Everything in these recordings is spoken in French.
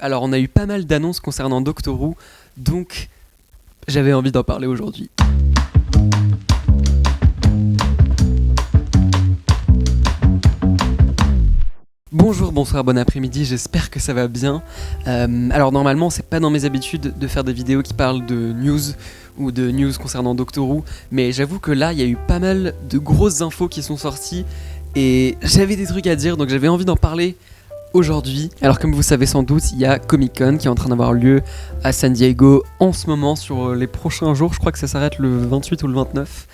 Alors on a eu pas mal d'annonces concernant Doctor Who, donc j'avais envie d'en parler aujourd'hui. Bonjour, bonsoir, bon après-midi, j'espère que ça va bien. Alors normalement c'est pas dans mes habitudes de faire des vidéos qui parlent de news ou de news concernant Doctor Who, mais j'avoue que là il y a eu pas mal de grosses infos qui sont sorties et j'avais des trucs à dire, donc j'avais envie d'en parler aujourd'hui. Alors comme vous savez sans doute, il y a Comic-Con qui est en train d'avoir lieu à San Diego en ce moment sur les prochains jours, je crois que ça s'arrête le 28 ou le 29.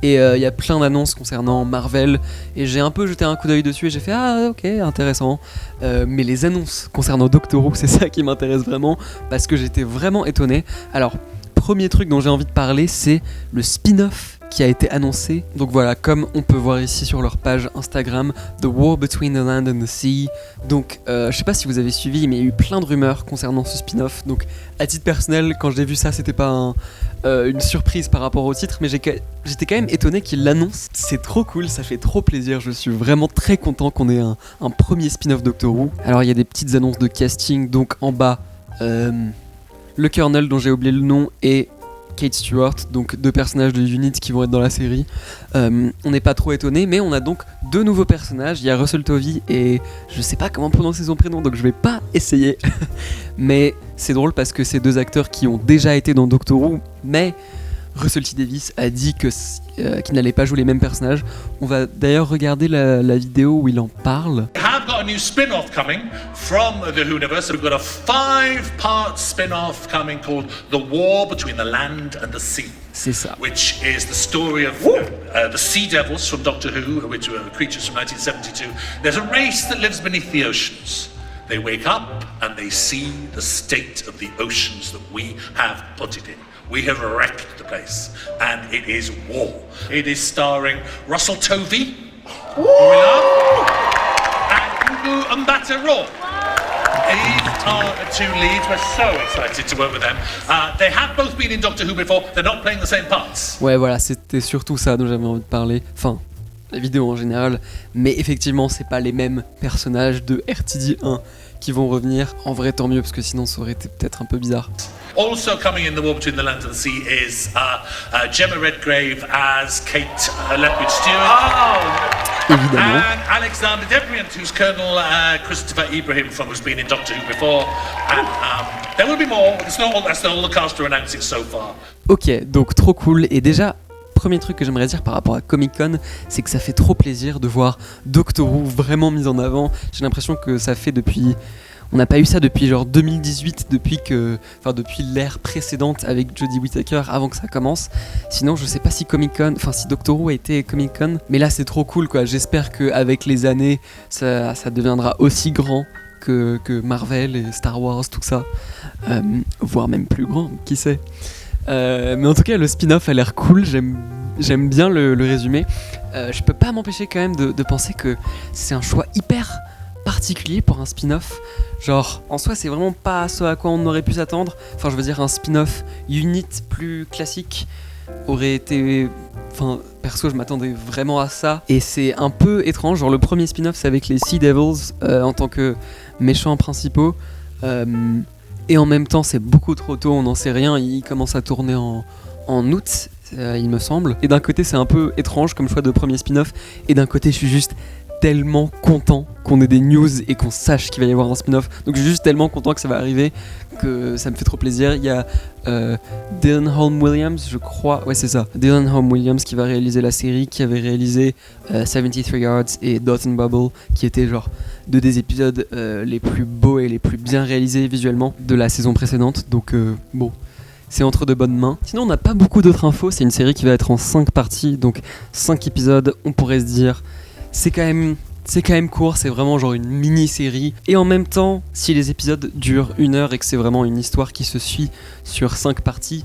Et il y a plein d'annonces concernant Marvel et j'ai un peu jeté un coup d'œil dessus et j'ai fait ah ok intéressant, mais les annonces concernant Doctor Who c'est ça qui m'intéresse vraiment parce que j'étais vraiment étonné. Alors premier truc dont j'ai envie de parler c'est le spin-off qui a été annoncé. Donc voilà, comme on peut voir ici sur leur page Instagram, The War Between the Land and the Sea. Donc je sais pas si vous avez suivi, mais il y a eu plein de rumeurs concernant ce spin-off. Donc à titre personnel, quand j'ai vu ça, c'était pas une surprise par rapport au titre, mais j'étais quand même étonné qu'ils l'annoncent. C'est trop cool, ça fait trop plaisir. Je suis vraiment très content qu'on ait un premier spin-off Doctor Who. Alors il y a des petites annonces de casting, donc en bas, le Colonel dont j'ai oublié le nom et Kate Stewart, donc deux personnages de Unit qui vont être dans la série. On n'est pas trop étonné, mais on a donc deux nouveaux personnages. Il y a Russell Tovey et je sais pas comment prononcer son prénom, donc je vais pas essayer. Mais c'est drôle parce que c'est deux acteurs qui ont déjà été dans Doctor Who, mais Russell T Davies a dit qu'il n'allait pas jouer les mêmes personnages. On va d'ailleurs regarder la vidéo où il en parle. Got a new spin-off coming from the Whoniverse. We've got a 5-part spin-off coming called The War Between the Land and the Sea. C'est ça. Which is the story of the Sea Devils from Doctor Who, which were creatures from 1972. There's a race that lives beneath the oceans. They wake up and they see the state of the oceans that we have put it in. We have wrecked the place, and it is war. It is starring Russell Tovey, who we love, and Mbata Raw. These are the two leads. We're so excited to work with them. They have both been in Doctor Who before. They're not playing the same parts. Ouais, voilà, c'était surtout ça dont j'avais envie de parler. Enfin, la vidéo en général. Mais effectivement, c'est pas les mêmes personnages de RTD1 qui vont revenir. En vrai, tant mieux, parce que sinon, ça aurait été peut-être un peu bizarre. Also coming in The War Between the Land and the Sea is Gemma Redgrave as Kate Lethbridge Stewart. Évidemment. And Alexander Debriant, who's Colonel Christopher Ibrahim who's been in Doctor Who before. And there will be more. That's not all the cast are announcing so far. Ok, donc trop cool. Et déjà, premier truc que j'aimerais dire par rapport à Comic-Con, c'est que ça fait trop plaisir de voir Doctor Who vraiment mis en avant. J'ai l'impression que ça fait depuis... On n'a pas eu ça depuis genre 2018, depuis l'ère précédente avec Jodie Whittaker, avant que ça commence. Sinon, je sais pas si si Doctor Who a été Comic-Con, mais là c'est trop cool quoi. J'espère qu'avec les années, ça deviendra aussi grand que Marvel et Star Wars, tout ça, voire même plus grand, qui sait. Mais en tout cas, le spin-off a l'air cool. J'aime bien le résumé. Je peux pas m'empêcher quand même de penser que c'est un choix hyper particulier pour un spin-off. Genre, en soi, c'est vraiment pas ce à quoi on aurait pu s'attendre. Enfin, je veux dire, un spin-off Unit plus classique aurait été... Enfin, perso, je m'attendais vraiment à ça. Et c'est un peu étrange. Genre, le premier spin-off, c'est avec les Sea Devils en tant que méchants principaux. Et en même temps, c'est beaucoup trop tôt, on n'en sait rien. Il commence à tourner en août, il me semble. Et d'un côté, c'est un peu étrange comme choix de premier spin-off. Et d'un côté, je suis juste tellement content qu'on ait des news et qu'on sache qu'il va y avoir un spin-off. Donc je suis juste tellement content que ça va arriver que ça me fait trop plaisir. Il y a Dylan Holm Williams, je crois. Ouais, c'est ça. Dylan Holm Williams qui va réaliser la série, qui avait réalisé 73 Yards et Dot and Bubble, qui étaient genre deux des épisodes les plus beaux et les plus bien réalisés visuellement de la saison précédente. Donc bon, c'est entre de bonnes mains. Sinon, on n'a pas beaucoup d'autres infos. C'est une série qui va être en 5 parties, donc 5 épisodes. On pourrait se dire, c'est quand même court, c'est vraiment genre une mini-série. Et en même temps, si les épisodes durent 1 heure et que c'est vraiment une histoire qui se suit sur 5 parties,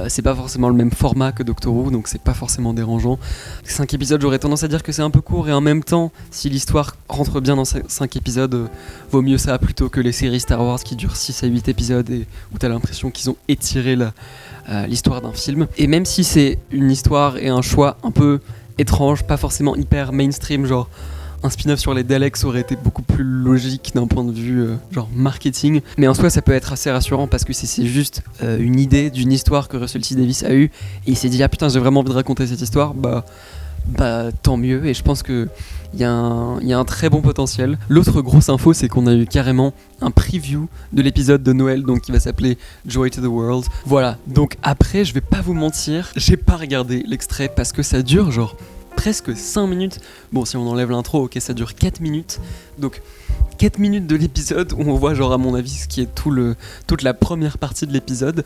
c'est pas forcément le même format que Doctor Who, donc c'est pas forcément dérangeant. 5 épisodes, j'aurais tendance à dire que c'est un peu court, et en même temps, si l'histoire rentre bien dans 5 épisodes, vaut mieux ça plutôt que les séries Star Wars qui durent 6 à 8 épisodes et où t'as l'impression qu'ils ont étiré l'histoire d'un film. Et même si c'est une histoire et un choix un peu étrange, pas forcément hyper mainstream, genre Un spin-off sur les Daleks aurait été beaucoup plus logique d'un point de vue genre marketing, mais en soi ça peut être assez rassurant parce que c'est juste une idée d'une histoire que Russell T Davies a eue et il s'est dit ah putain j'ai vraiment envie de raconter cette histoire, bah tant mieux, et je pense que il y a un très bon potentiel. L'autre grosse info, c'est qu'on a eu carrément un preview de l'épisode de Noël, donc qui va s'appeler Joy to the World. Voilà, donc après, je vais pas vous mentir, j'ai pas regardé l'extrait parce que ça dure genre presque 5 minutes. Bon, si on enlève l'intro, ok, ça dure 4 minutes. Donc 4 minutes de l'épisode où on voit genre à mon avis ce qui est toute la première partie de l'épisode.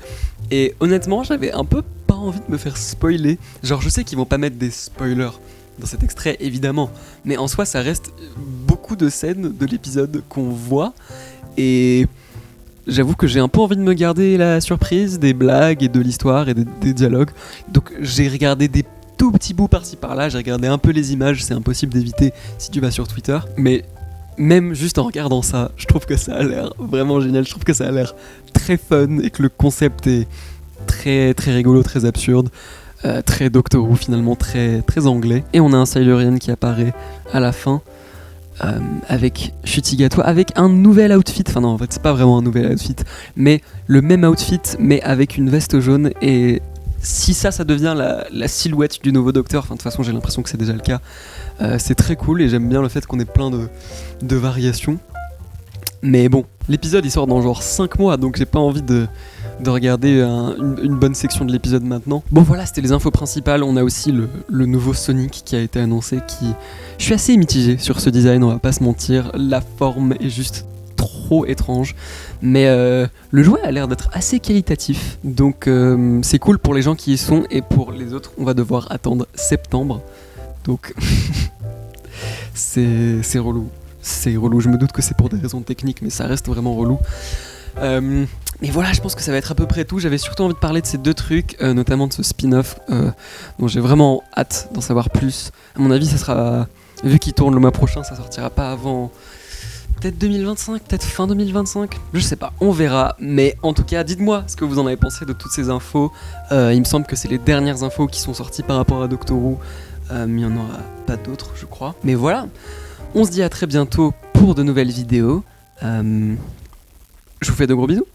Et honnêtement, j'avais un peu pas envie de me faire spoiler. Genre je sais qu'ils vont pas mettre des spoilers dans cet extrait évidemment, mais en soi ça reste beaucoup de scènes de l'épisode qu'on voit et j'avoue que j'ai un peu envie de me garder la surprise des blagues et de l'histoire et des dialogues. Donc j'ai regardé des tout petits bouts par-ci par-là, j'ai regardé un peu les images, c'est impossible d'éviter si tu vas sur Twitter, mais même juste en regardant ça, je trouve que ça a l'air vraiment génial, je trouve que ça a l'air très fun et que le concept est très très rigolo, très absurde, très Doctor Who finalement, très, très anglais. Et on a un Silurian qui apparaît à la fin avec Ncuti avec un nouvel outfit, enfin non en fait c'est pas vraiment un nouvel outfit, mais le même outfit mais avec une veste jaune, et si ça devient la silhouette du nouveau Docteur, enfin de toute façon j'ai l'impression que c'est déjà le cas, c'est très cool et j'aime bien le fait qu'on ait plein de variations. Mais bon, l'épisode il sort dans genre 5 mois, donc j'ai pas envie de regarder une bonne section de l'épisode maintenant. Bon voilà, c'était les infos principales. On a aussi le nouveau Sonic qui a été annoncé, je suis assez mitigé sur ce design, on va pas se mentir, la forme est juste trop étrange, mais le jouet a l'air d'être assez qualitatif, donc c'est cool pour les gens qui y sont, et pour les autres on va devoir attendre septembre, donc c'est relou. C'est relou, je me doute que c'est pour des raisons techniques, mais ça reste vraiment relou. Mais voilà, je pense que ça va être à peu près tout. J'avais surtout envie de parler de ces 2 trucs, notamment de ce spin-off, dont j'ai vraiment hâte d'en savoir plus. À mon avis, ça sera, vu qu'il tourne le mois prochain, ça sortira pas avant peut-être 2025, peut-être fin 2025, je sais pas, on verra. Mais en tout cas, dites-moi ce que vous en avez pensé de toutes ces infos. Il me semble que c'est les dernières infos qui sont sorties par rapport à Doctor Who, mais il n'y en aura pas d'autres, je crois. Mais voilà, on se dit à très bientôt pour de nouvelles vidéos. Je vous fais de gros bisous.